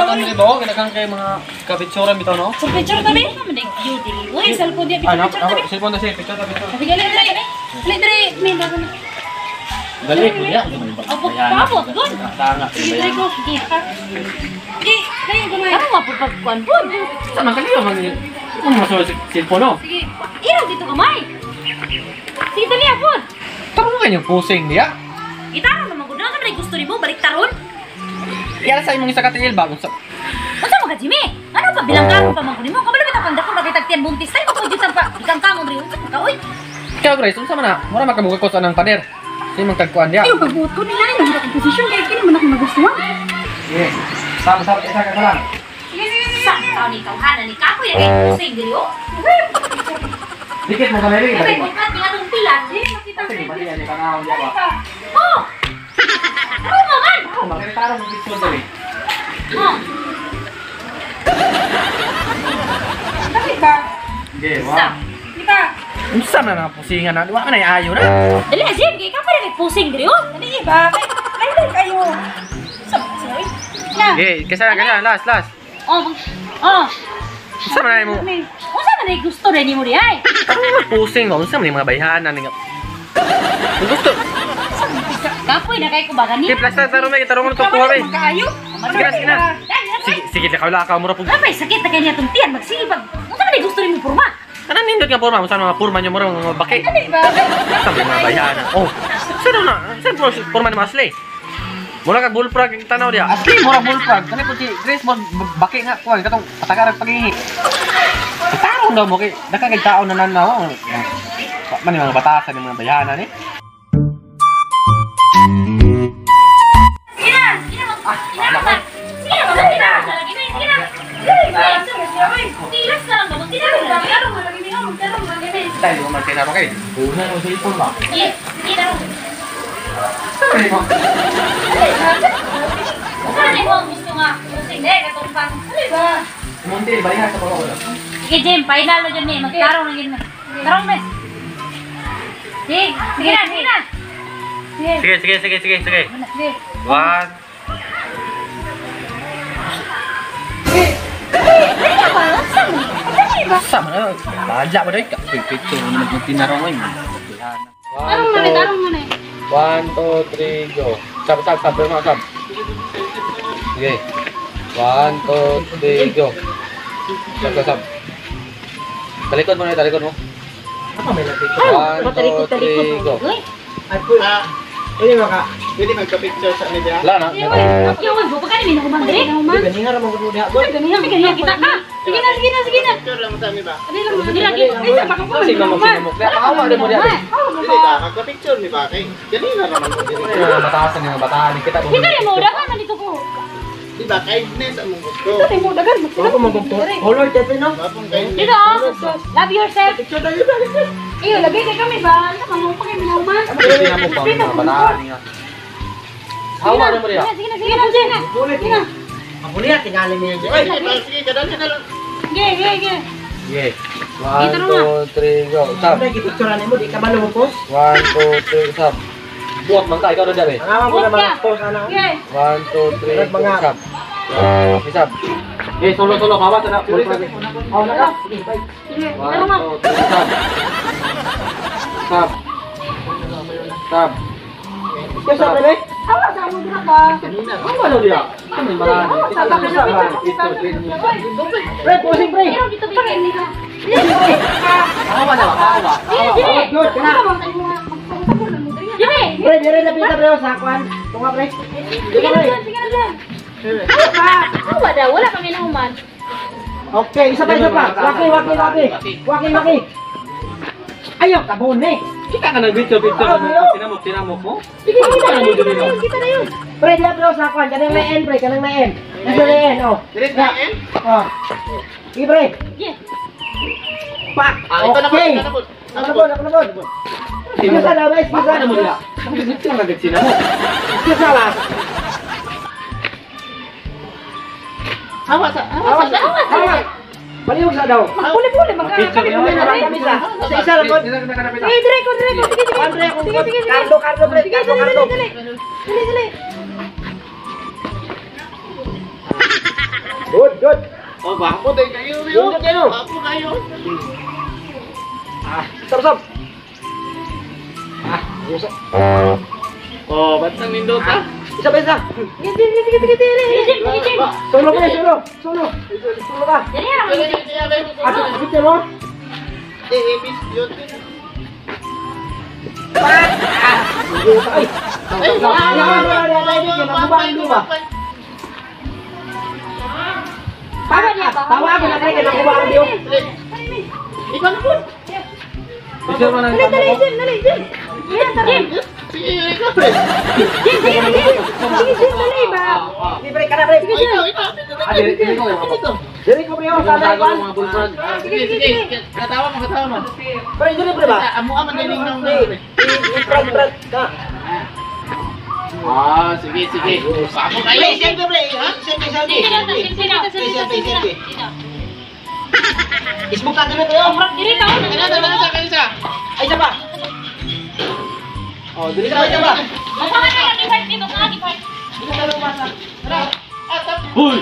katon diri ba? Kinagang kay mga kapitsuran bitaw no? Sa picture kami? Naman ay beauty. Uy, cellphone dia Ano? picture kami. Cellphone na siya, picture ta picture. Sige, dali. Dali, may bago na. Dali ko ya. Opo, papot, good. Tanga. Sige, dali ko. Sige, ha. Sige, dali ko na. Ano mapapagkuan po? Sama kaliyo man. Ano mo sa cellphone no? Sige, iraw dito kamay. Sige, dali apod. Taro ka yung pusing diya. Itaro naman ko. Ano naman gusto niyo? Balik taron? Yara sa imong isa katiil ba? Unsa mo ka, Jimmy? Ano ba bilang kamo pa man ko nimo? Kabalo bitaw kang dako nakitagtian buntis tayo ko jutan pa. Ikang kamo rin. Unsa ka oy? Ikaw Grace, unsa man na? Mura makabuka ko sa nang pader. Sige man kagkuan diya. Ay, pagbuot ko nila rin ang posisyon kaya kini man ako magustuhan. Sige. Sama isa ka lang. Sige. Sa taon ni tawhanan ni Kapoy na kay pusing diri oh. Dikit mo kamay rin. Kay bukat ni atong pilan, dili makita Sige, pati yan kanahon diya ba. Oh. Ano naman? Oh, makita mo picture dali. Oh. Bakit ba? Sige, wow. Kita. Unsa na na pusingan na? Wa ka na ayo na. Dali Jim, kay Kapoy na kay pusing diri oh. Dali ba? Kay kayo. Sorry. Na. Okay, kasa last. Oh. Unsa man mo? Unsa man gusto rin nimo di ay? Pusing mo, unsa man yung mga bayhanan nga. Gusto. Kapoy na kay ko ba gani? Sige, plasta sa rumay kita ron to kuha be. Kaayo. Sige na. Sige, lakaw mura pug. Ay, sakit na kay niya tong tiyan magsibag. Unsa man gusto nimo porma? Kanang nindot nga porma, unsa mga porma nyo mura mga baki. Dali ba? Unsa man mga bayhanan? Oh. Saan porma ni Masli? Mura ka bullfrog ang tanaw dia. Asli mura bullfrog. Kani po si Grace mo baki nga kuha katong patagarag pagihi. Tarong daw mo kay dakang taon na nanaw. Man yung mga batasan ng mga bayhanan eh. Dahil mo magkita mo kayo. Una mo cellphone ba? Yes. Sorry mo. Ano mo gusto nga? Pusing eh katong pang. Ano ba? Munti bayhan sa pagko. Sige, Jim, final na dyan eh. Magtarong na dyan. Tarong, Bes. Sige na. Sige. Sige. One. Sama na. Baja ba dai? Picture mo nagtinaraw mo. Tarong mo na. 1, 2, 3, go. Sab. Okay. 1, 2, 3, go. Sab. Talikod mo. Apa may nagpicture? 1, 2, 3, go. Pwede magka-picture sa media? Wala na. Yawan, buka ka ni minumang diri. Ganihan naman ko diha. Ganihan kita ka. Sige na. Picture lang sa mi ba? Lagi. Isa baka ko. Sige mo sinamok. Awa din mo diha. Dili ba magka-picture mi ba kay? Ganihan naman ko diri. Batasan yung bataan kita. Kita rin mo dagan man dito ko. Di ba kindness ang gusto? Kita mo dagan. Ako magpupot. Color tepe no? Bapong kindness. Dito. Love yourself. Picture tayo ba? Iyo, lagi kay kami ba? Ano mo pa kay minauman? Sinamok ba mga bataan nga. Hawa din mo diha. Sige na. Bulit Sige na. Mabuliya tingali mi. Oy, sige kadali na lang. Ge. Yes. 1, 2, 3, go. Sab. Gipicturean mo di ka malupos. 1, 2, 3, sab. Buot man ka, ikaw na dyan eh. Ang mo na mga post ana. Ge. 1, 2, 3, go. Sab. Sab. Eh, solo, kawan na. Oh, na. Sige, bye. 1, 2, 3, sab. Sab. Kasi pre. Awa sa mo dira ba? Ang wala dia. Kami marami. Kita lang sa mga. Pre, posing pre. Pero dito pa rin nila. Awa na ba? Awa. Dili. Good, kana. Dili. Pre, dire na pita pre sa kwan. Tunga pre. Sige na dyan. Awa daw, wala kami nauman. Okay, isa pa. Waki. Ayaw, kabone. Kita ka nag-picture sinamok mo? Sige na yun. Pre, dia bro sa kwan, kanang may end pre, kanang may end. Nasa may end, oh. Dire na end? Oh. Sige pre. Yeah. Pak. Okay. Nakabon. Sige sa daw, guys. Sige sa mo dia. Picture na sinamok. Sige sa la. Hawa. Baliw sa daw. Puli magkakabit mo na rin. Isa lang po. Dire ko. Sige. Carlo pre. Dali. Good, good. Oh, bako tayo kayo. Good, good, ano? Bako kayo. Stop. Usap. Oh, ba't nang nindot ha? Isa pa isa. Solo ka, solo. Solo ka. Jadi ya, Ato, ikut mo. Ibis yun. Tawa ako na kayo ng kubang diyo. Ikaw na po. Picture mo ng Sige, ikaw. Libre ka na, pre. Ikaw. Dili ko priyo sa Tago dalawan. ng mga bullfrog. Sige. Katawa mo. Pre, dili pre ba? Amo aman din ng Frag ka. Ah, sige. Bako kayo. Pre, siyempre pre. Selfie. Ismuk ka dili kayo. Kaya sa. Ay, isa pa. Oh, dili ka isa pa. Dili ka na lumasa. Hoy!